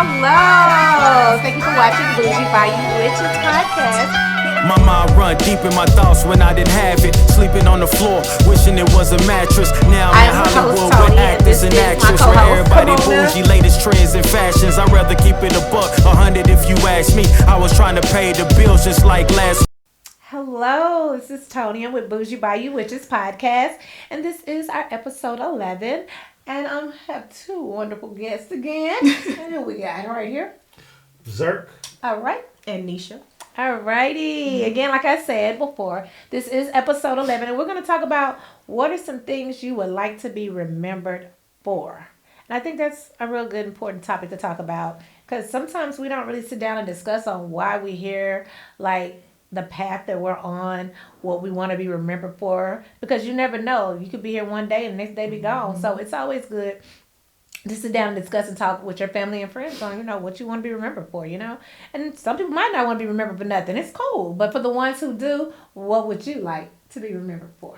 Hello. Thank you for watching Bougie by You Witches podcast. My mind run deep in my thoughts when I didn't have it. Sleeping on the floor, wishing it was a mattress. Now I'm in Hollywood with actors and actresses. Where everybody bougie, latest trends and fashions. I'd rather keep it a buck, 100 if you ask me. I was trying to pay the bills just like last. Hello, this is Tony. I'm with Bougie by You Witches podcast, and this is our episode 11. And I have two wonderful guests again. And who we got right here? Zerk. All right. And Nisha. Alrighty. Again, like I said before, this is episode 11, and we're going to talk about what are some things you would like to be remembered for. And I think that's a real good, important topic to talk about, because sometimes we don't really sit down and discuss on why we're here, like the path that we're on, what we want to be remembered for, because you never know. You could be here one day and the next day be gone. So it's always good to sit down and discuss and talk with your family and friends on, what you want to be remembered for, And some people might not want to be remembered for nothing. It's cool. But for the ones who do, what would you like to be remembered for?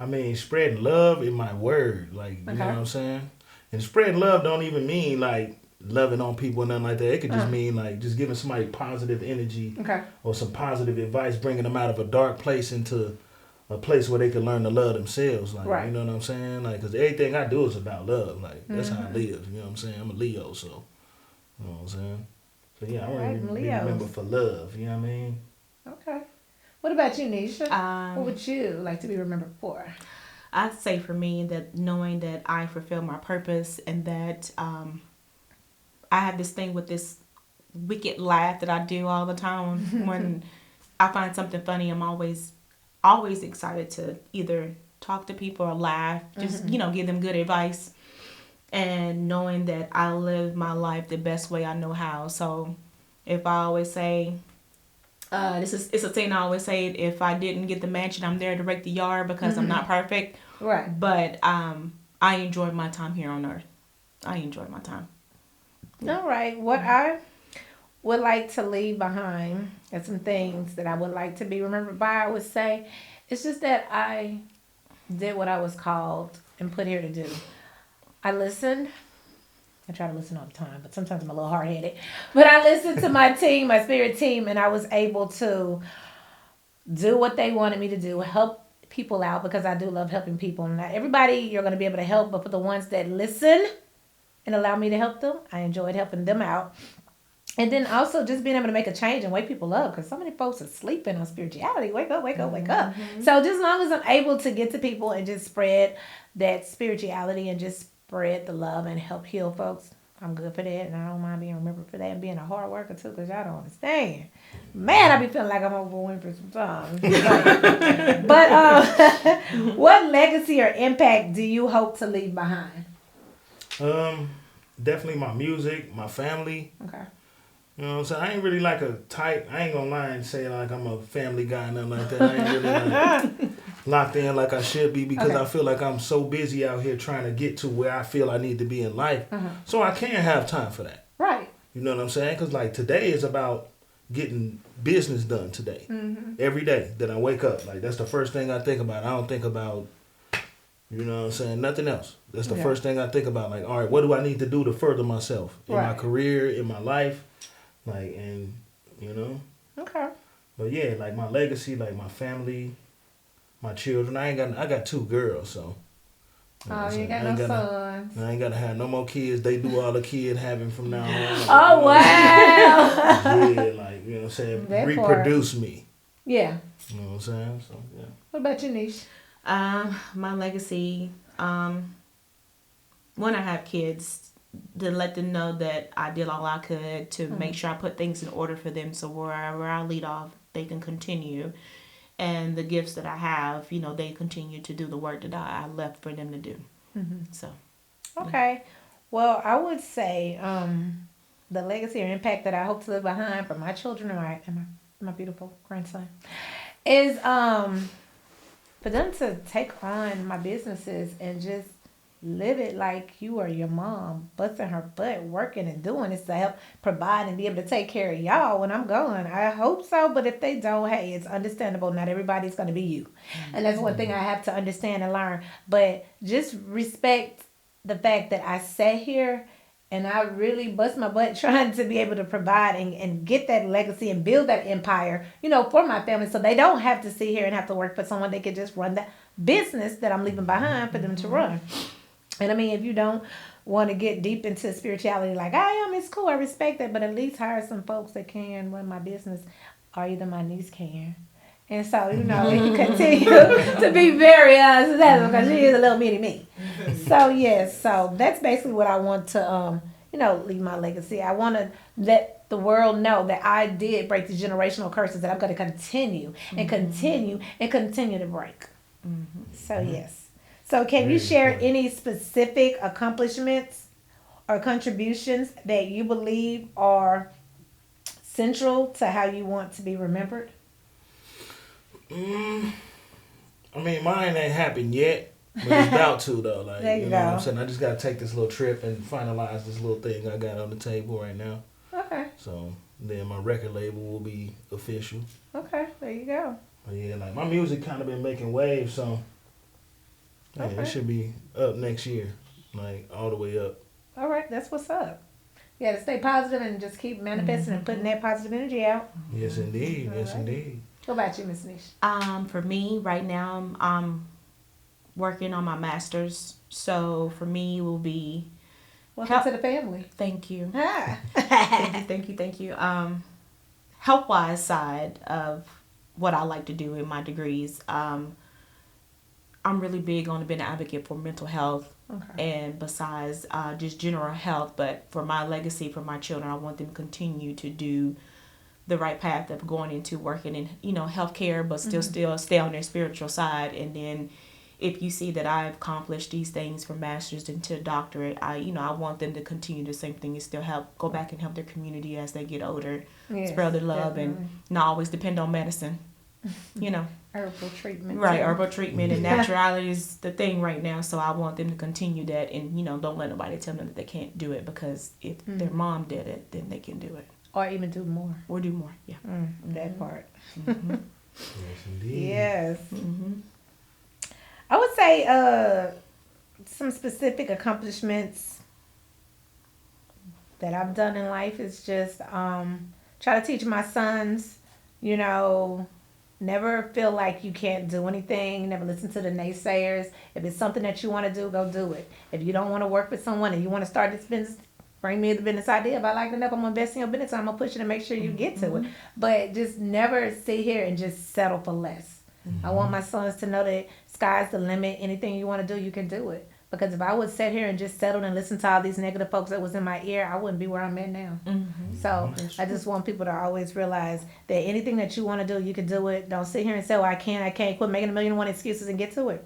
I mean, spreading love is my word. Like, you know what I'm saying? And spreading love don't even mean, like, loving on people or nothing like that. It could just mean, like, just giving somebody positive energy or some positive advice, bringing them out of a dark place into a place where they can learn to love themselves. Like, you know what I'm saying? Like, because everything I do is about love. Like, that's how I live. You know what I'm saying? I'm a Leo, so, you know what I'm saying? So, yeah, I want to be remembered for love. You know what I mean? Okay. What about you, Nisha? What would you like to be remembered for? I'd say for me that knowing that I fulfill my purpose and that I have this thing with this wicked laugh that I do all the time. When I find something funny, I'm always excited to either talk to people or laugh, just, give them good advice. And knowing that I live my life the best way I know how. So if I always say, it's a thing I always say, if I didn't get the mansion, I'm there to rake the yard because I'm not perfect. Right. But I enjoyed my time here on earth. I enjoyed my time. Yeah. All right. What I would like to leave behind and some things that I would like to be remembered by, I would say, it's just that I did what I was called and put here to do. I listened. I try to listen all the time, but sometimes I'm a little hard-headed. But I listened to my team, my spirit team, and I was able to do what they wanted me to do, help people out, because I do love helping people. Not everybody you're going to be able to help, but for the ones that listen and allow me to help them, I enjoyed helping them out. And then also just being able to make a change and wake people up, because so many folks are sleeping on spirituality. Wake up, wake up, wake up. So just as long as I'm able to get to people and just spread that spirituality and just spread the love and help heal folks, I'm good for that. And I don't mind being remembered for that and being a hard worker too, because y'all don't understand. Man, I be feeling like I'm over Winfrey sometimes. But what legacy or impact do you hope to leave behind? Definitely my music, my family. Okay. You know what I'm saying? I ain't really like a type. I ain't gonna lie and say like I'm a family guy and nothing like that. I ain't really like locked in like I should be, because I feel like I'm so busy out here trying to get to where I feel I need to be in life. So I can't have time for that. Right. You know what I'm saying? Because like today is about getting business done today. Every day that I wake up. Like that's the first thing I think about. I don't think about, you know what I'm saying, nothing else. That's the first thing I think about. Like, all right, what do I need to do to further myself in my career, in my life? Like, and, Okay. But yeah, like my legacy, like my family, my children. I got two girls, so. You ain't got no sons. I ain't got to have no more kids. They do all the kid having from now on. Like, oh, wow. Yeah, like, you know what I'm saying? That reproduce part. Me. Yeah. You know what I'm saying? So, yeah. What about you, Nish? My legacy, when I have kids, to let them know that I did all I could to make sure I put things in order for them, so wherever I lead off, they can continue. And the gifts that I have, they continue to do the work that I left for them to do. So. Okay. Yeah. Well, I would say the legacy or impact that I hope to leave behind for my children and my beautiful grandson is for them to take on my businesses and just live it like you are your mom, busting her butt, working and doing this to help provide and be able to take care of y'all when I'm gone. I hope so, but if they don't, hey, it's understandable. Not everybody's going to be you. And that's one thing I have to understand and learn. But just respect the fact that I sat here and I really bust my butt trying to be able to provide and get that legacy and build that empire, for my family, so they don't have to sit here and have to work for someone. They could just run that business that I'm leaving behind for them to run. And I mean, if you don't want to get deep into spirituality like I am, it's cool. I respect that. But at least hire some folks that can run my business, or either my niece can. And so, you continue to be very successful because she is a little mini-me. So, yes. So, that's basically what I want to, leave my legacy. I want to let the world know that I did break the generational curses that I'm going to continue and continue and continue to break. So, yes. So, can you share any specific accomplishments or contributions that you believe are central to how you want to be remembered? I mean, mine ain't happened yet, but it's about to though. Like, there you know go. what I'm saying? I just gotta take this little trip and finalize this little thing I got on the table right now. Okay. So then my record label will be official. Okay, there you go. But yeah, like my music kind of been making waves, so yeah, it should be up next year, like all the way up. All right, that's what's up. You got to stay positive and just keep manifesting and putting that positive energy out. Yes, indeed. Yes, indeed. What about you, Miss Nisha? For me, right now, I'm working on my master's. So for me, it will be... Welcome to the family. Thank you. Ah. Thank you. Health-wise side of what I like to do in my degrees, I'm really big on being an advocate for mental health. Okay. And besides just general health, but for my legacy, for my children, I want them to continue to do the right path of going into working in, healthcare, but still stay on their spiritual side. And then if you see that I've accomplished these things from master's into doctorate, I want them to continue the same thing and still go back and help their community as they get older, spread their love, definitely. And not always depend on medicine, Herbal treatment. Right, herbal treatment and naturality is the thing right now. So I want them to continue that and, don't let nobody tell them that they can't do it, because if their mom did it, then they can do it. Or even do more. Or do more, yeah. That part. Yes, indeed. Yes. I would say some specific accomplishments that I've done in life is just try to teach my sons, never feel like you can't do anything. Never listen to the naysayers. If it's something that you want to do, go do it. If you don't want to work with someone and you want to start this business, bring me the business idea. If I like enough, I'm going to invest in your business. I'm going to push it and make sure you get to it. But just never sit here and just settle for less. I want my sons to know that sky's the limit. Anything you want to do, you can do it. Because if I would sit here and just settle and listen to all these negative folks that was in my ear, I wouldn't be where I'm at now. So I just want people to always realize that anything that you want to do, you can do it. Don't sit here and say, well, I can't. Quit making 1,000,001 excuses and get to it.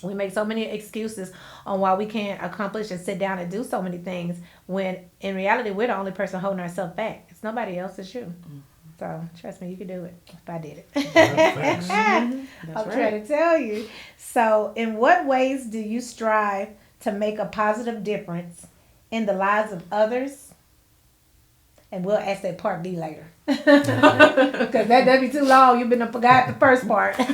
We make so many excuses on why we can't accomplish and sit down and do so many things, when in reality, we're the only person holding ourselves back. It's nobody else, it's you. So trust me, you can do it. If I did it. I'm trying to tell you. So in what ways do you strive to make a positive difference in the lives of others? And we'll ask that part B later. Because that'd be too long. You've been forgot the first part. In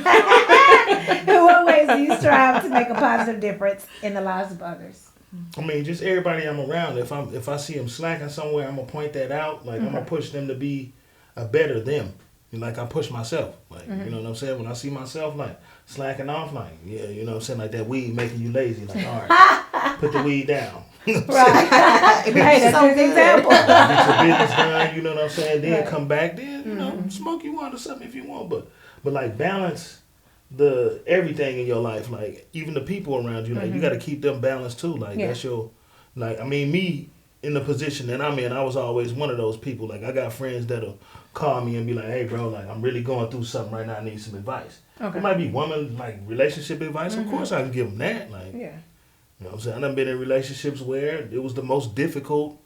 what ways do you strive to make a positive difference in the lives of others? I mean, just everybody I'm around. If I see them slacking somewhere, I'm gonna point that out. Like I'm gonna push them to be a better them. Like I push myself. Like you know what I'm saying? When I see myself like slacking off, like you know what I'm saying, like that weed making you lazy. Like all right, put the weed down. Right. Hey, that's an example. Get your business done. You know what I'm saying? Then come back. Then smoke you want or something if you want. But like balance the everything in your life. Like even the people around you. Like you got to keep them balanced too. Like that's your. Like I mean me. In the position that I'm in, I was always one of those people. Like I got friends that'll call me and be like, "Hey, bro, like I'm really going through something right now. I need some advice." Okay. It might be woman like relationship advice. Of course, I can give them that. Like, you know what I'm saying? I done been in relationships where it was the most difficult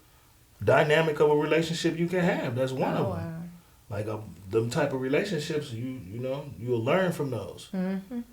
dynamic of a relationship you can have. That's one of them. Like them type of relationships, you'll learn from those.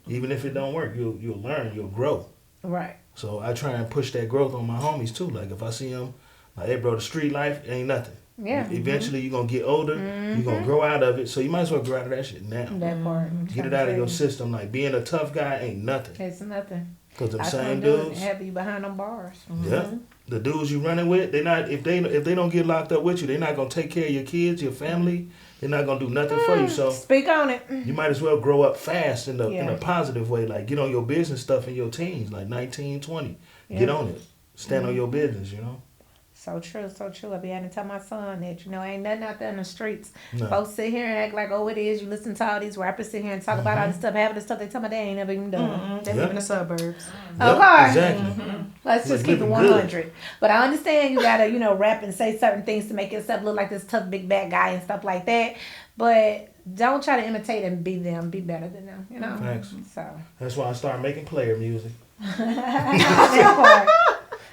Even if it don't work, you'll learn, you'll grow. Right. So I try and push that growth on my homies too. Like if I see them. Like, hey, bro, the street life ain't nothing. Yeah. Eventually, you're going to get older. You're going to grow out of it. So you might as well grow out of that shit now. That part. Get it out of your system. Like, being a tough guy ain't nothing. It's nothing. Cause them That's same dudes dudes have you behind them bars. Yeah, the dudes you running with, they not if they don't get locked up with you, they're not gonna take care of your kids, your family. They're not gonna do nothing for you. So speak on it. You might as well grow up fast in Yeah. a positive way. Like get on your business stuff in your teens, like 19, 20. Yeah. Get on it. Stand on your business. You know. So true, so true. I be having to tell my son that, ain't nothing out there in the streets. No. Folks sit here and act like, oh, it is. You listen to all these rappers sit here and talk about all this stuff. Half of the stuff they tell me they ain't never even done. They live in the suburbs. Of course. Exactly. Let's just keep it 100. But I understand you gotta, rap and say certain things to make yourself look like this tough big bad guy and stuff like that. But don't try to imitate and be them. Be better than them, Thanks. So. That's why I started making player music. That part.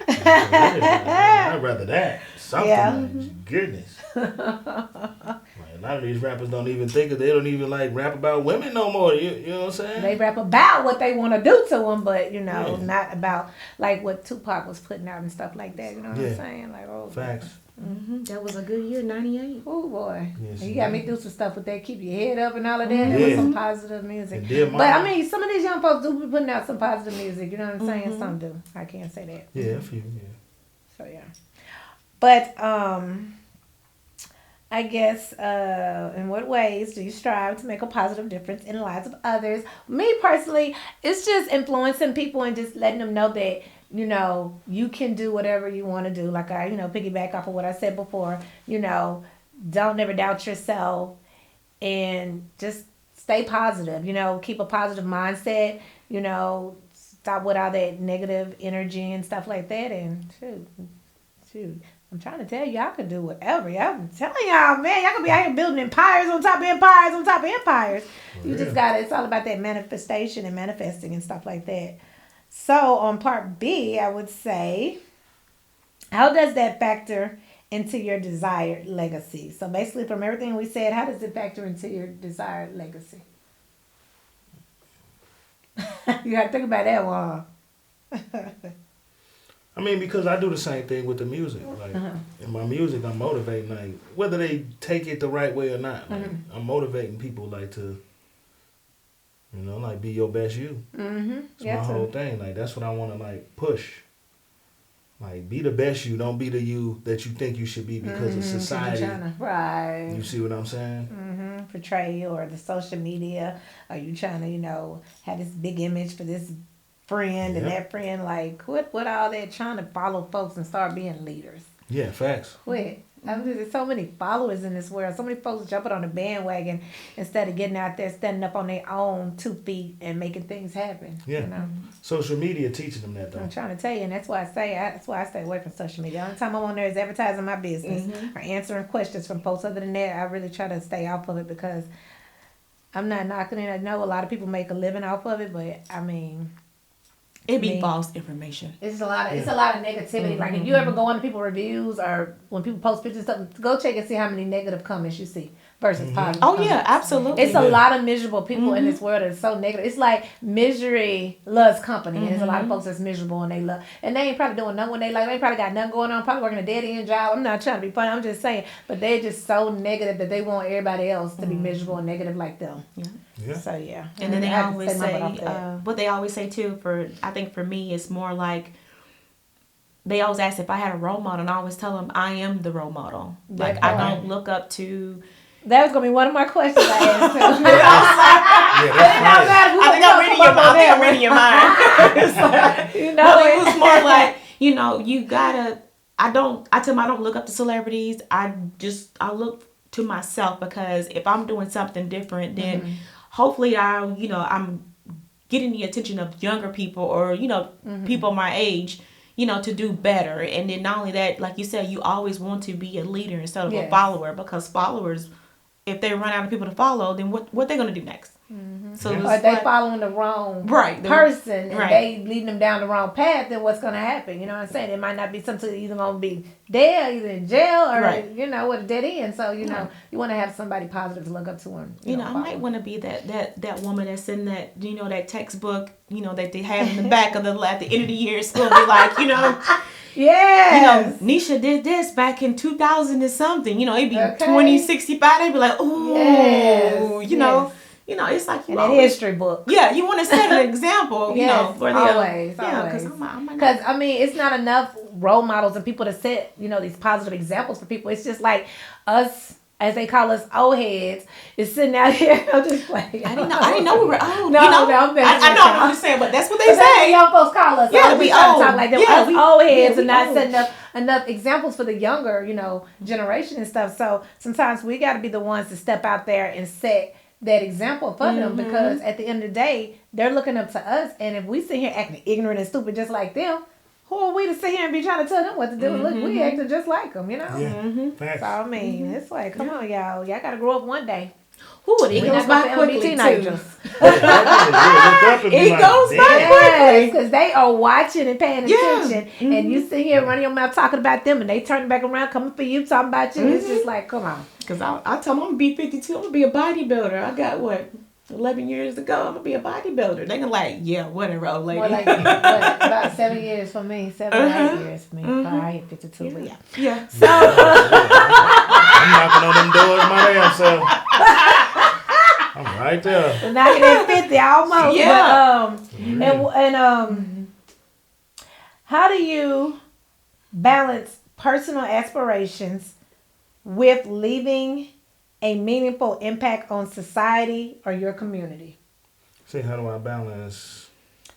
I'd rather that. Something like goodness. Like, a lot of these rappers don't even think they don't even like rap about women no more. You know what I'm saying? They rap about what they want to do to them, but not about like what Tupac was putting out and stuff like that. You know what I'm saying? Like, oh, facts. That was a good year, 98. Oh boy, Yes, you got me through some stuff with that. Keep your head up and all of that. Yeah. That was some positive music. But I mean, some of these young folks do be putting out some positive music. You know what I'm saying? Some do. I can't say that. Yeah, a few. Yeah. So yeah, but I guess, in what ways do you strive to make a positive difference in the lives of others? Me personally, it's just influencing people and just letting them know that, you can do whatever you want to do. Like I, piggyback off of what I said before, don't never doubt yourself and just stay positive, keep a positive mindset, stop with all that negative energy and stuff like that. And shoot. I'm trying to tell you, y'all can do whatever. I'm telling y'all, man, y'all can be out here building empires on top of empires on top of empires. You just it's all about that manifestation and manifesting and stuff like that. So on part B, I would say, how does that factor into your desired legacy? So basically from everything we said, how does it factor into your desired legacy? You got to think about that one. I mean, because I do the same thing with the music. Like, in my music, I'm motivating, like, whether they take it the right way or not. Like, I'm motivating people, like, to, like, be your best you. It's my whole thing. Like, that's what I want to, like, push. Like, be the best you. Don't be the you that you think you should be because of society. Right. You see what I'm saying? Portray or the social media. Are you trying to, have this big image for this friend and that friend, like quit all that trying to follow folks and start being leaders. Yeah, facts. Quit. There's so many followers in this world. So many folks jumping on the bandwagon instead of getting out there, standing up on their own 2 feet and making things happen. Yeah. Social media teaching them that though. I'm trying to tell you, and that's why I stay away from social media. The only time I'm on there is advertising my business or answering questions from folks. Other than that, I really try to stay off of it because I'm not knocking it. I know a lot of people make a living off of it, but I mean, it be false information. It's a lot of negativity. Like if you ever go on to people's reviews or when people post pictures, go check and see how many negative comments you see versus positive. Oh yeah, absolutely. It's a lot of miserable people in this world that's so negative. It's like misery loves company, and there's a lot of folks that's miserable and they ain't probably doing nothing when they ain't probably got nothing going on. Probably working a dead end job. I'm not trying to be funny. I'm just saying, but they're just so negative that they want everybody else to be miserable and negative like them. Yeah. So yeah. And then they always say what they always say too. I think for me, it's more like they always ask if I had a role model, and I always tell them I am the role model. Like I don't look up to. That was gonna be one of my questions I asked too. I think I'm reading your mind. It was more like, you gotta. I tell them I don't look up to celebrities. I look to myself, because if I'm doing something different, then hopefully I'm getting the attention of younger people or people my age, to do better. And then not only that, like you said, you always want to be a leader instead of a follower, because followers, if they run out of people to follow, then what they're going to do next? So or if they following the wrong person and they leading them down the wrong path, then what's going to happen? You know what I'm saying? It might not be something either going to be dead, either in jail or, with a dead end. So, you want to have somebody positive to look up to and, I might want to be that woman that's in that, that textbook, that they have in the back of at the end of the year. It's going to be like, yeah, Nisha did this back in 2000 and something. It'd be 2065. They'd be like, oh, you know, it's like you in a history book. Yeah, you want to set an example, you know, for always. Because I mean, it's not enough role models and people to set, you know, these positive examples for people. It's just like us, as they call us, old heads, is sitting out here. I'm just playing. I didn't know we were old. No, you know? I'm I know I'm just saying, but that's what they say. Young folks call us. Yeah, we old. Talk like them. Yeah, us old heads we are not old. setting up enough examples for the younger, you know, generation and stuff. So sometimes we got to be the ones to step out there and set that example for them, because at the end of the day, they're looking up to us. And if we sit here acting ignorant and stupid just like them, who are we to sit here and be trying to tell them what to do? Look, we acting just like them, you know? Yeah. So, I mean, it's like, come on, y'all. Y'all got to grow up one day. It goes by quickly, teenagers. It goes by quickly. Because they are watching and paying attention. And you sit here running your mouth talking about them, and they turn back around coming for you, talking about you. It's just like, come on. Because I tell them I'm going to be 52. I'm going to be a bodybuilder. I got 11 years to go. I'm going to be a bodybuilder. They're like, yeah, whatever, old lady. More like, about 7 years for me. 7 or 8 years for me. I hit 52, but yeah. Yeah. So. I'm knocking on them doors my damn self. I'm right there. Knocking at 50 almost. Yeah. But, how do you balance personal aspirations with leaving a meaningful impact on society or your community? See, how do I balance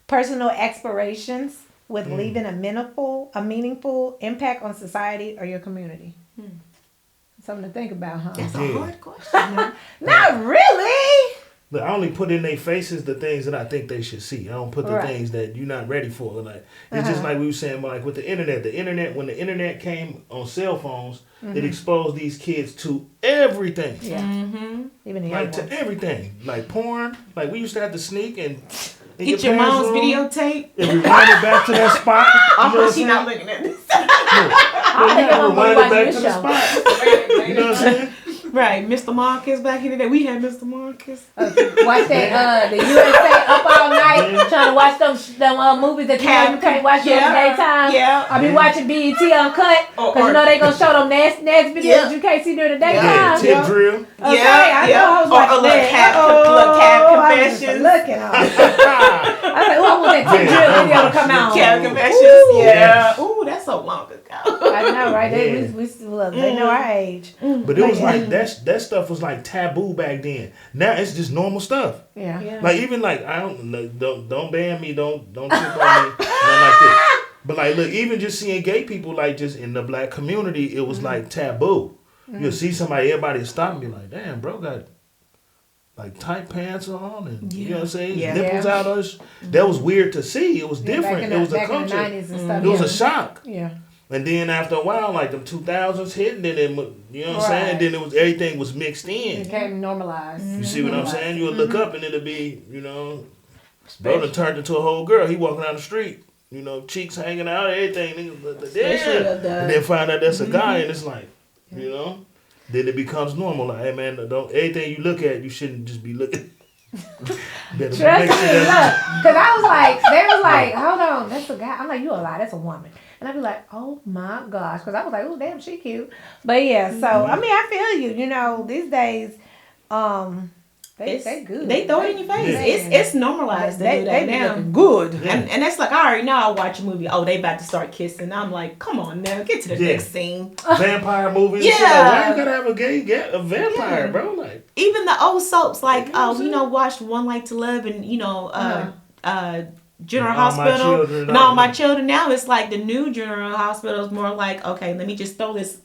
personal aspirations with leaving a meaningful impact on society or your community? Something to think about, huh? That's a hard question. Not really. Look, I only put in their faces the things that I think they should see. I don't put the things that you're not ready for. Like it's just like we were saying, like with the internet. The internet, when the internet came on cell phones, it exposed these kids to everything. Yeah. Even the like to everything, like porn. Like we used to have to sneak and get your mom's videotape and rewind it back to that spot. She's not looking at this. Rewind it back to the spot. You know what I'm saying? Right, Mr. Marcus back in the day. We had Mr. Marcus. Watch that the USA up all night trying to watch them movies that you can't watch in the daytime. Yeah. I be watching BET Uncut because you know they gonna show them nasty videos you can't see during the daytime. Tip drill. Okay, I know I was watching that. Cab confessions. Looking on. I was like, I want that tip drill video to come out. Cab confessions. Yeah. Ooh, that's so long ago. I know, right? We still look. They know our age. But it was like that stuff was like taboo back then. Now it's just normal stuff. Yeah. Like even like don't ban me, don't trip on me, nothing like that. But like look, even just seeing gay people like just in the black community, it was like taboo. You'll see somebody, everybody will stop and be like, damn, bro got like tight pants on and you know what I'm saying? His nipples out us. That was weird to see. It was different. It was a culture. It was a shock. Yeah. And then after a while, like the 2000s hit, and then you know what I'm saying? And then it was everything was mixed in. It became normalized. You see what I'm saying? You would look up and it'll be, you know, brother turned into a whole girl. He walking down the street, you know, cheeks hanging out, everything. And then find out that's a guy, and it's like, you know, then it becomes normal. Like, hey man, don't everything you look at, you shouldn't just be looking. Trust me, look, because I was like, they was like, hold on, that's a guy. I'm like, you a lie, that's a woman. And I'd be like, oh my gosh, because I was like, oh damn, she cute. But yeah, so I mean, I feel you. You know, these days, they good. They throw it in your face. Yeah. It's normalized to do that they now. Good. Yeah. And that's like, I already know I watch a movie. Oh, they about to start kissing. I'm like, come on now, get to the next scene. Vampire movies. Yeah. Like, why you gotta have a vampire, bro? Like even the old soaps, like you know, watched One Life to Love and you know, General Hospital and All My Children. Now it's like the new General Hospital is more like, okay, let me just throw this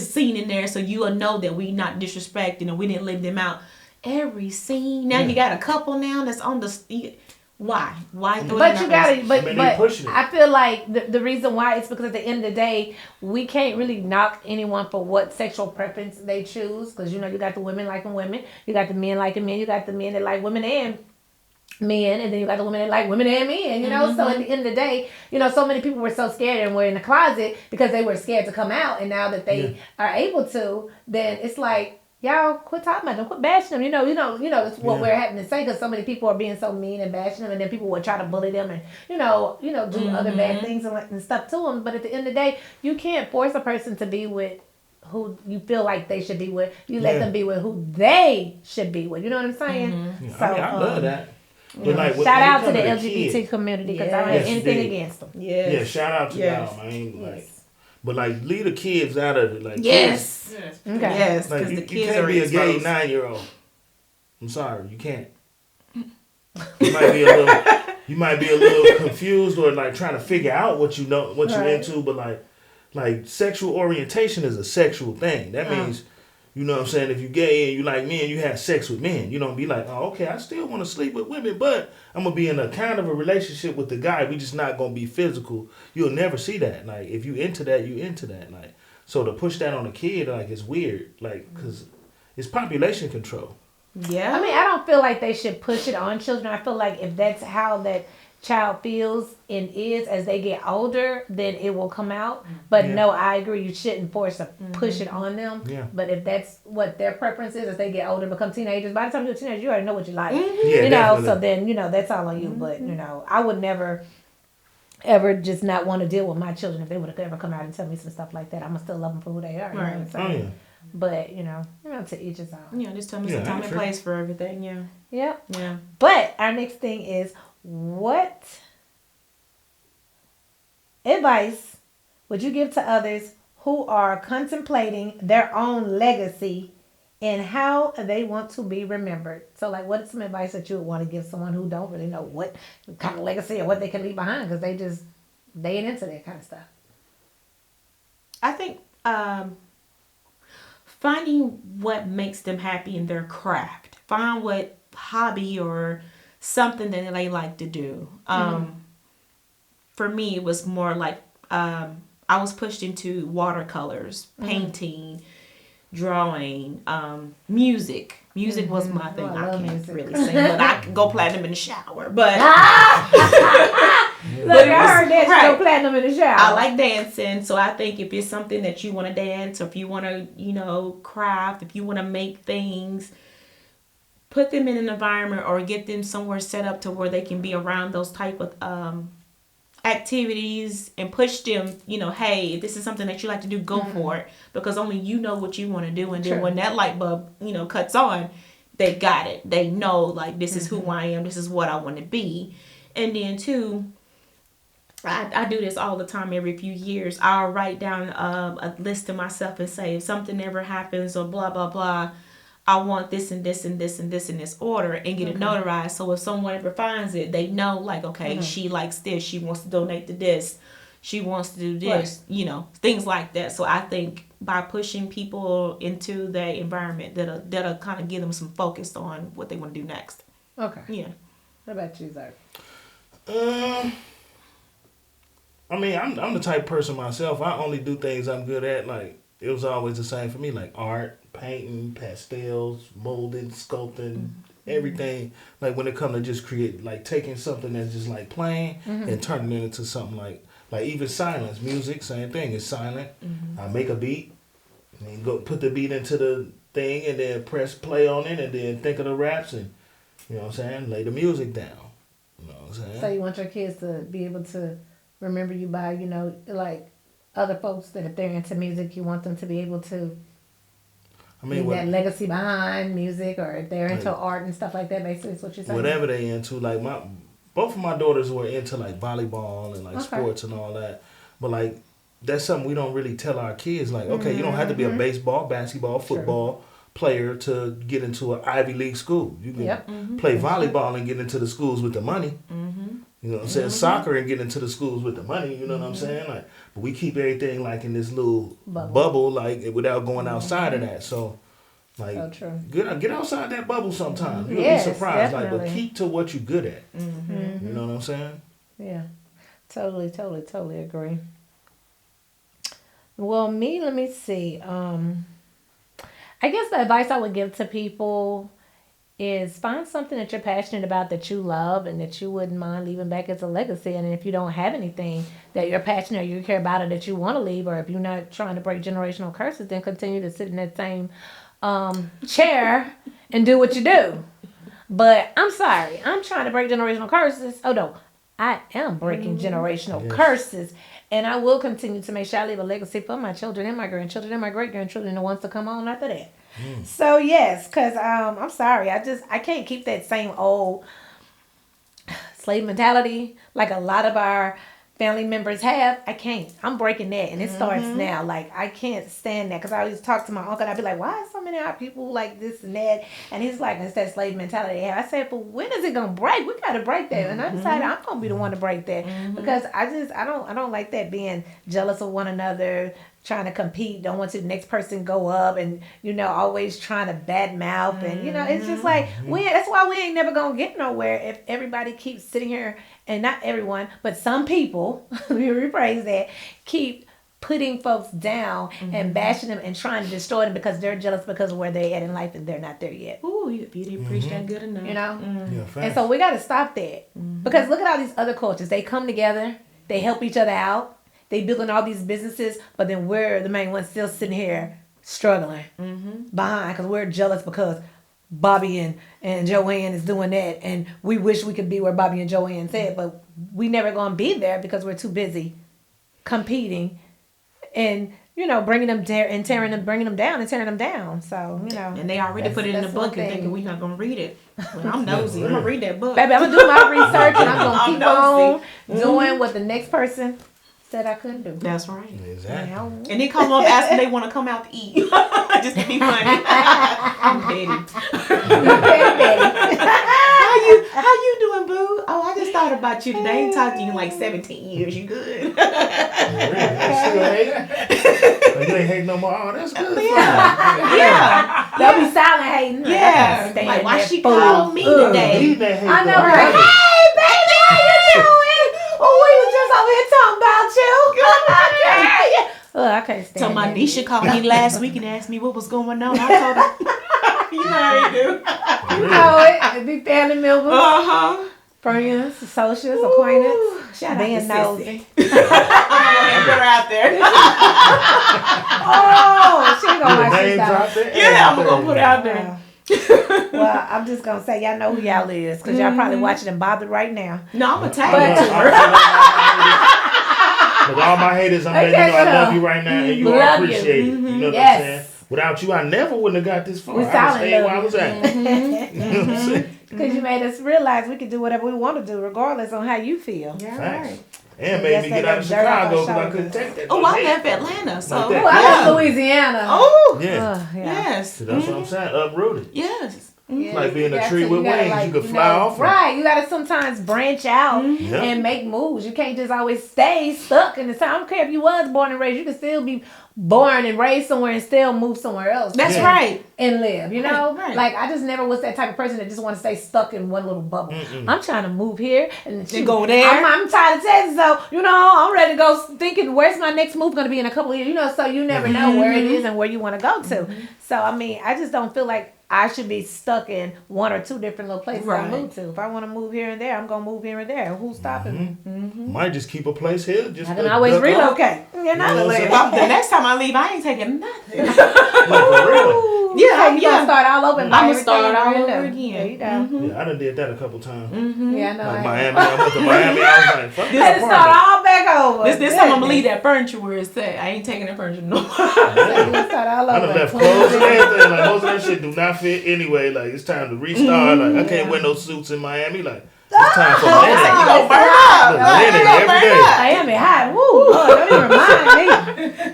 scene in there so you will know that we not disrespecting and we didn't leave them out. Every scene. Now you got a couple now that's on the. Why? But you got it. But I feel like the reason why is because at the end of the day, we can't really knock anyone for what sexual preference they choose. Because you know you got the women liking women, you got the men liking men, you got the men that like women and men, and then you got the women that like women and men. You know, so at the end of the day, you know, so many people were so scared and were in the closet because they were scared to come out, and now that they are able to, then it's like. Y'all quit talking about them, quit bashing them. You know, that's what we're having to say because so many people are being so mean and bashing them, and then people will try to bully them and do other bad things and stuff to them. But at the end of the day, you can't force a person to be with who you feel like they should be with. You let them be with who they should be with. You know what I'm saying? Mm-hmm. Yeah, so I love that. But like, shout out to the LGBT community because I don't have anything against them. Yeah, shout out to y'all, man. Like, but like, leave the kids out of it. Like, kids, okay, yes, like you can't be a gay 9-year-old. I'm sorry, you can't. You might be a little confused or like trying to figure out what you know, what you're into, but like sexual orientation is a sexual thing. That means, you know what I'm saying, if you're gay and you like men, you have sex with men. You don't be like, oh, okay, I still want to sleep with women, but I'm going to be in a kind of a relationship with the guy. We just not going to be physical. You'll never see that. Like, if you into that, you into that. Like, so to push that on a kid, like, it's weird. Like, because it's population control. Yeah. I mean, I don't feel like they should push it on children. I feel like if that's how that child feels and is as they get older, then it will come out. But no, I agree. You shouldn't force or push it on them. Yeah. But if that's what their preference is as they get older and become teenagers, by the time you're a teenager, you already know what you like. Yeah, you know, definitely. So then, you know, that's all on you. But, you know, I would never ever just not want to deal with my children if they would have ever come out and tell me some stuff like that. I'm going to still love them for who they are. Right. You know what I'm saying? Oh, yeah. But, you know, to each his own. Yeah, just tell me some time and place for everything, yeah. Yep. Yeah. But our next thing is, what advice would you give to others who are contemplating their own legacy and how they want to be remembered? So, like, what is some advice that you would want to give someone who don't really know what kind of legacy or what they can leave behind because they ain't into that kind of stuff? I think finding what makes them happy in their craft. Find what hobby or something that they like to do. For me, it was more like I was pushed into watercolors, painting, drawing, music. Music was my thing. I can't really sing, but I can go platinum in the shower. But look, I heard that you go platinum in the shower. I like dancing, so I think if it's something that you want to dance, or if you want to, you know, craft, if you want to make things, put them in an environment or get them somewhere set up to where they can be around those type of activities and push them, you know, hey, if this is something that you like to do, go for it, because only you know what you want to do. And then when that light bulb, you know, cuts on, they got it. They know, like, this is who I am. This is what I want to be. And then too, I do this all the time. Every few years, I'll write down a list to myself and say, if something ever happens or blah, blah, blah, I want this and this and this and this in this order, and get it notarized. So if someone ever finds it, they know, like, okay, she likes this. She wants to donate to this. She wants to do this, you know, things like that. So I think by pushing people into that environment, that'll kind of give them some focus on what they want to do next. Okay. Yeah. What about you, Zach? I mean, I'm the type of person myself. I only do things I'm good at. Like, it was always the same for me, like art, painting, pastels, molding, sculpting, everything. Like, when it comes to just create, like, taking something that's just like plain and turning it into something like even silence, music, same thing. It's silent. I make a beat, and then go put the beat into the thing, and then press play on it, and then think of the raps, and, you know what I'm saying, lay the music down. You know what I'm saying? So you want your kids to be able to remember you by, you know, like other folks that if they're into music, you want them to be able to leave that legacy behind music, or if they're into art and stuff like that, basically is what you're saying. Whatever they into, like both of my daughters were into like volleyball and like sports and all that. But like, that's something we don't really tell our kids. Like, okay, you don't have to be a baseball, basketball, football player to get into an Ivy League school. You can play volleyball and get into the schools with the money. You know what I'm saying? Soccer and get into the schools with the money. You know what I'm saying? Like, but we keep everything like in this little bubble, like without going outside of that. So, like, get outside that bubble sometimes. You'll be surprised. Definitely. Like, but keep to what you're good at. You know what I'm saying? Yeah, totally agree. Well, let me see. I guess the advice I would give to people is find something that you're passionate about, that you love, and that you wouldn't mind leaving back as a legacy. And if you don't have anything that you're passionate or you care about or that you want to leave, or if you're not trying to break generational curses, then continue to sit in that same chair and do what you do. But I'm sorry, I'm trying to break generational curses. Oh no, I am breaking generational curses. And I will continue to make sure I leave a legacy for my children and my grandchildren and my great-grandchildren and the ones to come on after that. So, yes, because I'm sorry. I can't keep that same old slave mentality like a lot of our family members have. I can't. I'm breaking that, and it starts now. Like, I can't stand that, because I always talk to my uncle and I'd be like, why are so many of our people like this and that? And he's like, it's that slave mentality they have. I said, but when is it gonna break? We gotta break that. And I decided I'm gonna be the one to break that, because I don't like that, being jealous of one another, trying to compete, don't want to the next person go up, and always trying to bad mouth, and it's just like that's why we ain't never gonna get nowhere if everybody keeps sitting here, and not everyone, but some people, let me rephrase that, keep putting folks down and bashing them and trying to destroy them because they're jealous because of where they're at in life and they're not there yet. Ooh, you didn't preach that good enough. Yeah, and so we got to stop that, because look at all these other cultures. They come together, they help each other out. They building all these businesses, but then we're the main ones still sitting here struggling behind, because we're jealous because Bobby and Joanne is doing that, and we wish we could be where Bobby and Joanne said, but we never gonna be there because we're too busy competing and bringing them and tearing them, bringing them down and tearing them down. So and they already put it in the book and thinking we're not gonna read it. Well, I'm nosy. I'm gonna read that book, baby. I'm gonna do my research and I'm gonna keep on doing what the next person said I couldn't do. That's right. Exactly. And they come up asking they want to come out to eat. Just to be funny. I'm petty. How you doing, boo? Oh, I just thought about you today. I ain't talked to you in like 17 years. You good? You ain't hating no more. Oh, that's good. Yeah. They'll be silent hating. Yeah. Like, why she called me today? I know, right? Hey, baby, how you doing? Oh, we was just over here talking about you. Oh, I can't stand So my that. Nisha called me last week and asked me what was going on. I told her, you know how you do. You know it. It be family members, friends, associates, acquaintance. Shout being out to nosy. Put her out there. Oh, she ain't gonna like names this out there. Yeah, I'm gonna put her out there. Well, I'm just gonna say y'all know who y'all is, because y'all probably watching and bothered right now. No, I'm a tag to her. But all my haters, I'm letting you know I love you right now, and you all appreciate it. You know what I'm saying? Without you, I never wouldn't have got this far. I would stay where I was at. You know what I'm saying? Because you made us realize we can do whatever we want to do, regardless on how you feel. Yeah, Facts. right. And made me get out of Chicago because I couldn't take that. Oh, I left Atlanta, so. Like that. Oh, I love Louisiana. Oh, Yeah. yes. So that's what I'm saying. Uprooted. Yes. It's like being a tree with wings. You could fly off. Right. You got to sometimes branch out and make moves. You can't just always stay stuck in the same. I don't care if you was born and raised. You can still be born and raised somewhere and still move somewhere else. That's right. And live, Right. Like, I just never was that type of person that just want to stay stuck in one little bubble. I'm trying to move here and go there. I'm tired of Texas, so, I'm ready to go thinking, where's my next move going to be in a couple of years, so you never know where it is and where you want to go to. So, I mean, I just don't feel like I should be stuck in one or two different little places I move to. If I want to move here and there, I'm going to move here and there. Who's stopping me? Might just keep a place here. Just I can always relocate. The next time I leave, I ain't taking nothing. Like, for real. Yeah, you're going to start all over. I'm going to start all over There again. you go. Yeah, I done did that a couple times. Yeah, I know. Like Miami, I went to Miami. I was like, fuck Let's this start apartment. all back over. This time I'm gonna leave that furniture where it's at. I ain't taking that furniture no more. Let's start all I over. done left clothes and everything. Like, most of that shit do not fit anyway. Like, it's time to restart. Like, I can't wear no suits in Miami. Like, it's time for linen. You gonna burn up. Linen every day. Miami hot. Woo, Lord, don't even remind me.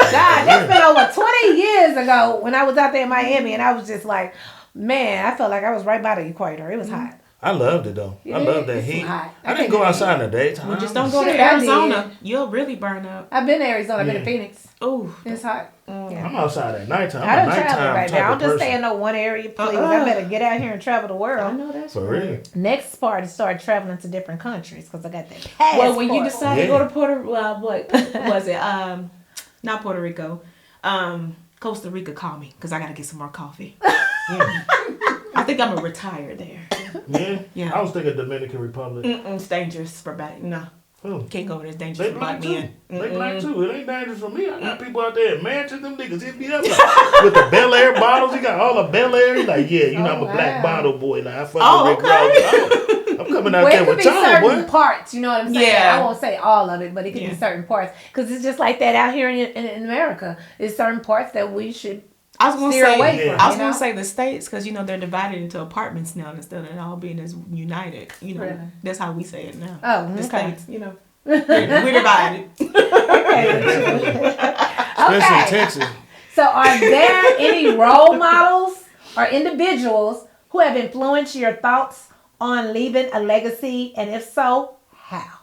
God, that's been over 20 years ago when I was out there in Miami, and I was just like, man, I felt like I was right by the equator. It was hot. I loved it though. I love that heat. Hot. I didn't go outside in the daytime. Well, just don't go to Shit, I Arizona. You'll really burn up. I've been to Arizona. I've been to Phoenix. Oh, It's hot. Yeah. I'm outside at nighttime. I I'm don't a travel, nighttime baby. type I don't of just person. stay in no one area, please. I better get out here and travel the I world. know that's For real. Next part is start traveling to different countries because I got that passport. Well, when you decide to Yeah. go to what was it? Not Puerto Rico. Costa Rica, call me because I gotta get some more coffee. I think I'm gonna retire there. Yeah. I was thinking Dominican Republic. It's dangerous for black. No, can't go there. It's dangerous They for black black too. men. They black too. It ain't dangerous for me. I got people out there in mansions. Them niggas hit me up like, with the Bel Air bottles. He got all the Bel Air. He like, yeah, I'm a black bottle boy. Like, I fuck with Rick Ross. I'm coming out there with y'all, certain parts, you know what I'm saying? Yeah. I won't say all of it, but it could be certain parts. Because it's just like that out here in America. There's certain parts that we should steer away from. I was going to say the states, because, you know, they're divided into apartments now instead of it all being as united. You know, Really? That's how we say it now. Oh, the okay. states, you know. We're divided. Especially in Texas. So are there any role models or individuals who have influenced your thoughts on leaving a legacy? And if so, how?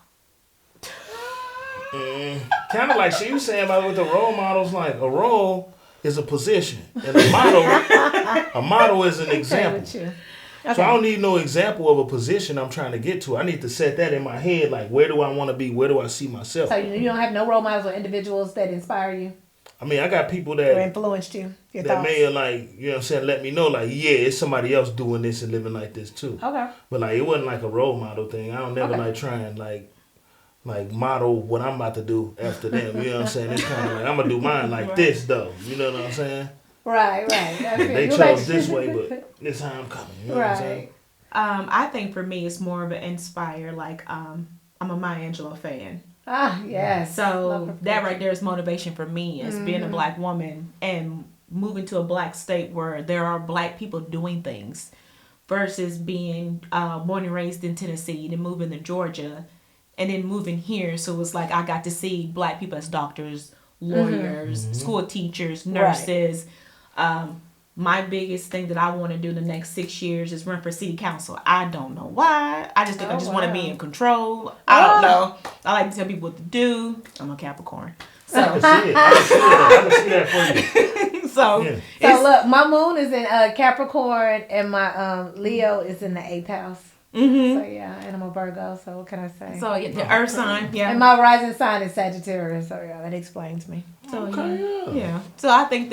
Kind of like she was saying about with the role models, like a role is a position. And a model is an example. Okay. So I don't need no example of a position I'm trying to get to. I need to set that in my head, like where do I want to be? Where do I see myself? So you don't have no role models or individuals that inspire you? I mean, I got people that or influenced you? Your that thoughts? may have, like, you know what I'm saying, let me know, like, yeah, it's somebody else doing this and living like this too. Okay. But like, it wasn't like a role model thing. I don't never like try and like model what I'm about to do after them. You know what I'm saying? It's kind of like, I'm gonna do mine like this though. You know what I'm saying? Right. They chose this way, but this how I'm coming. You know what I'm saying? I think for me, it's more of an inspire. Like, I'm a Maya Angelou fan. Ah, yes. So that right there is motivation for me as being a black woman and moving to a black state where there are black people doing things versus being born and raised in Tennessee, then moving to Georgia and then moving here. So it's like I got to see black people as doctors, lawyers, school teachers, nurses. Right. My biggest thing that I want to do the next 6 years is run for city council. I don't know why. I just think I just want to be in control. I don't know. I like to tell people what to do. I'm a Capricorn. So I can see that for you. So look, my moon is in Capricorn and my Leo is in the 8th house. So yeah, and I'm a Virgo, so what can I say? So the earth sign, and my rising sign is Sagittarius, so yeah, that explains me. So yeah. So I think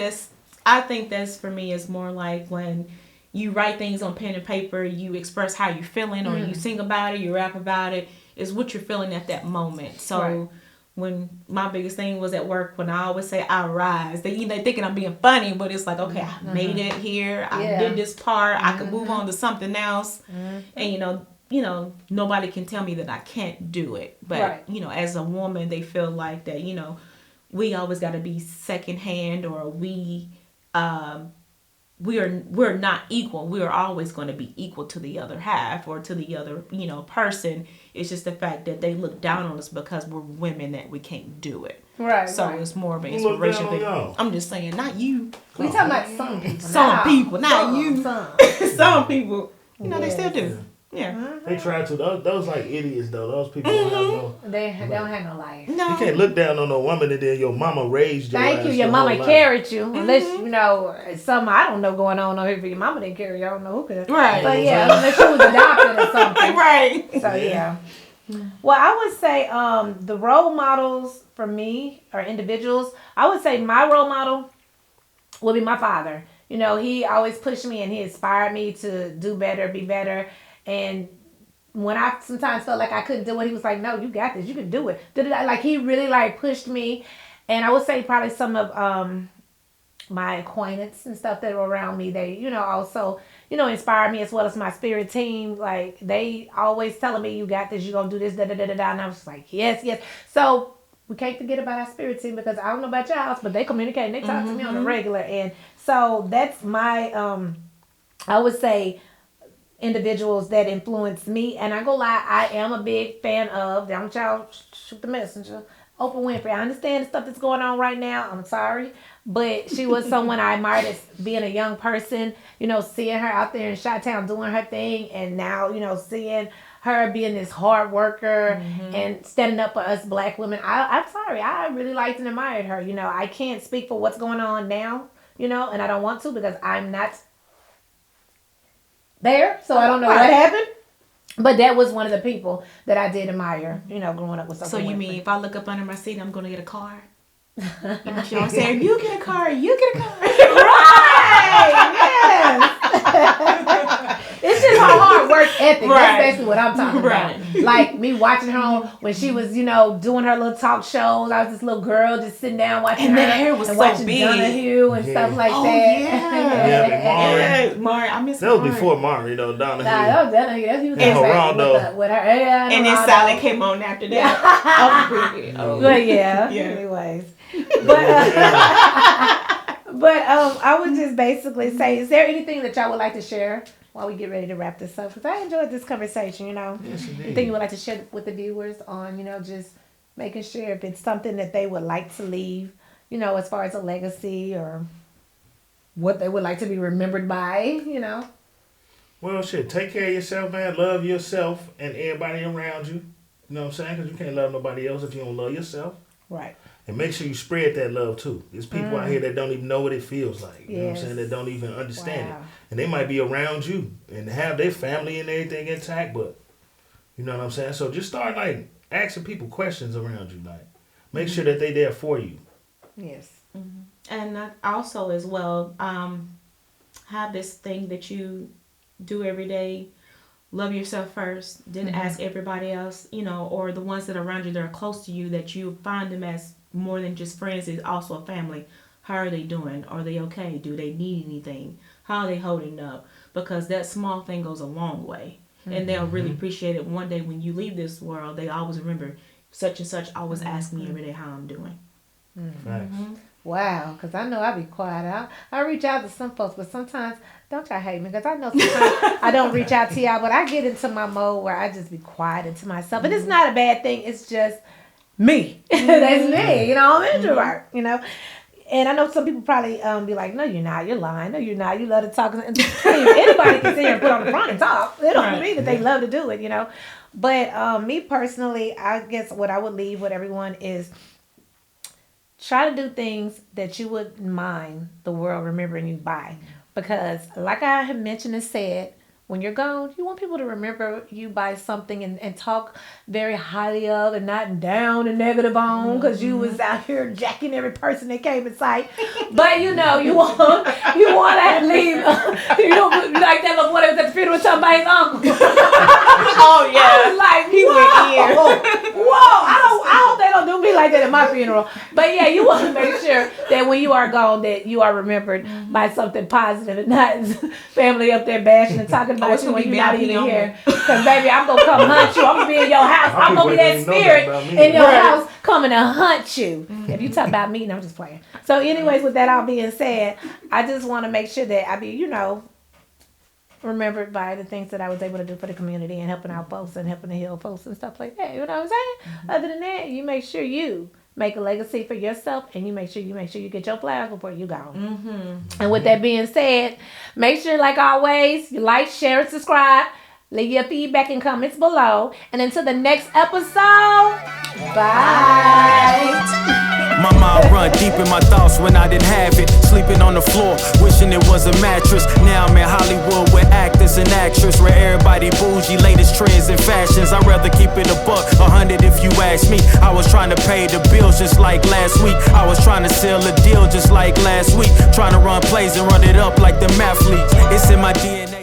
that's for me is more like when you write things on pen and paper, you express how you're feeling, or you sing about it, you rap about it, is what you're feeling at that moment. So when my biggest thing was at work, when I always say I rise, they thinking I'm being funny, but it's like, okay, I made it here, I did this part, I can move on to something else, and you know, nobody can tell me that I can't do it. But you know, as a woman, they feel like that, you know, we always got to be secondhand, or we're not equal. We are always going to be equal to the other half or to the other, you know, person. It's just the fact that they look down on us because we're women that we can't do it. Right. So it's more of an inspiration thing. I'm just saying, not you. We talking about some people. Some people, not you. Some people, you know, they still do. Yeah. They try to. Those like idiots though. Those people don't have no. They don't have no life. No. You can't look down on a woman and then your mama raised you. Thank you. Your mama carried you. Unless you know something I don't know going on over here. If your mama didn't carry you, I don't know who could. Right. But yeah, unless she was adopted or something. Right. So yeah. Well, I would say the role models for me or individuals. I would say my role model would be my father. You know, he always pushed me and he inspired me to do better, be better. And when I sometimes felt like I couldn't do it, he was like, no, you got this. You can do it. Like, he really, like, pushed me. And I would say probably some of my acquaintance and stuff that were around me, they, you know, also, you know, inspired me, as well as my spirit team. Like, they always telling me, you got this, you're going to do this, da-da-da-da-da. And I was just like, yes. So we can't forget about our spirit team, because I don't know about y'all, but they communicate and they talk to me on a regular. And so that's my, I would say, individuals that influence me. And I go lie, I am a big fan of, don't y'all shoot the messenger, Oprah Winfrey. I understand the stuff that's going on right now. I'm sorry. But she was someone I admired as being a young person, you know, seeing her out there in Chi-Town doing her thing. And now, you know, seeing her being this hard worker and standing up for us black women. I'm sorry. I really liked and admired her. You know, I can't speak for what's going on now, you know, and I don't want to, because I'm not there, so I don't know what happened. But that was one of the people that I did admire, you know, growing up with something. So you mean if I look up under my seat, I'm going to get a car? You know, she always saying, you get a car, you get a car. Right, yes. It's just her hard work ethic. Right. That's basically what I'm talking about. Like me watching her when she was, doing her little talk shows. I was this little girl just sitting down watching and her. And the hair was and so watching big. Donahue and stuff like that. Yeah, Mari. I miss that was before Mari, though, Donahue. Nah, that was Donahue. He was with her. And then Sally came on after that. But yeah. Anyways. But I would just basically say, is there anything that y'all would like to share while we get ready to wrap this up? Because I enjoyed this conversation, Yes, indeed. Anything you would like to share with the viewers on, just making sure if it's something that they would like to leave, as far as a legacy or what they would like to be remembered by, Well, shit, take care of yourself, man. Love yourself and everybody around you. You know what I'm saying? Because you can't love nobody else if you don't love yourself. Right. And make sure you spread that love, too. There's people out here that don't even know what it feels like. You know what I'm saying? That don't even understand it. And they might be around you and have their family and everything intact, but you know what I'm saying? So just start, asking people questions around you. Make sure that they there for you. Yes. Mm-hmm. And also as well, have this thing that you do every day. Love yourself first, then ask everybody else, or the ones that are around you that are close to you, that you find them as more than just friends, is also a family. How are they doing? Are they okay? Do they need anything? How are they holding up? Because that small thing goes a long way. And they'll really appreciate it. One day when you leave this world, they always remember such and such always ask me every day how I'm doing. Wow, because I know I be quiet. I reach out to some folks, but sometimes, don't y'all hate me? Because I know sometimes I don't reach out to y'all, but I get into my mode where I just be quiet into myself. And it's not a bad thing. It's just me. That's me. I'm an introvert, And I know some people probably be like, no, you're not. You're lying. No, you're not. You love to talk. Anybody can sit here and put on the front and talk. It don't mean that they love to do it, But me personally, I guess what I would leave with everyone is try to do things that you wouldn't mind the world remembering you by. Because like I have mentioned and said, when you're gone, you want people to remember you by something and talk very highly of and not down and negative on because you was out here jacking every person that came in sight. But you want to leave. Like that little boy that was at the funeral talking about his uncle. Oh yeah. I was like, he went in. Whoa! I hope they don't do me like that at my funeral. But yeah, you want to make sure that when you are gone, that you are remembered by something positive and not family up there bashing and talking about you when you're not even here. Because baby, I'm gonna come hunt you. I'm gonna be in your house. I'm gonna be that spirit in your house coming to hunt you. If you talk about me, no, I'm just playing. So, anyways, with that all being said, I just want to make sure that I be, remembered by the things that I was able to do for the community and helping out folks and helping to heal folks and stuff like that. You know what I'm saying? Other than that, you make sure you make a legacy for yourself and you make sure you get your flowers before you go. And with that being said, make sure, like always, you like, share, and subscribe. Leave your feedback and comments below. And until the next episode, bye. My mind run deep in my thoughts when I didn't have it. Sleeping on the floor, wishing it was a mattress. Now I'm in Hollywood with actors and actresses, where everybody bougie, latest trends and fashions. I'd rather keep it $100 if you ask me. I was trying to pay the bills just like last week. I was trying to sell a deal just like last week. Trying to run plays and run it up like the math leagues. It's in my DNA.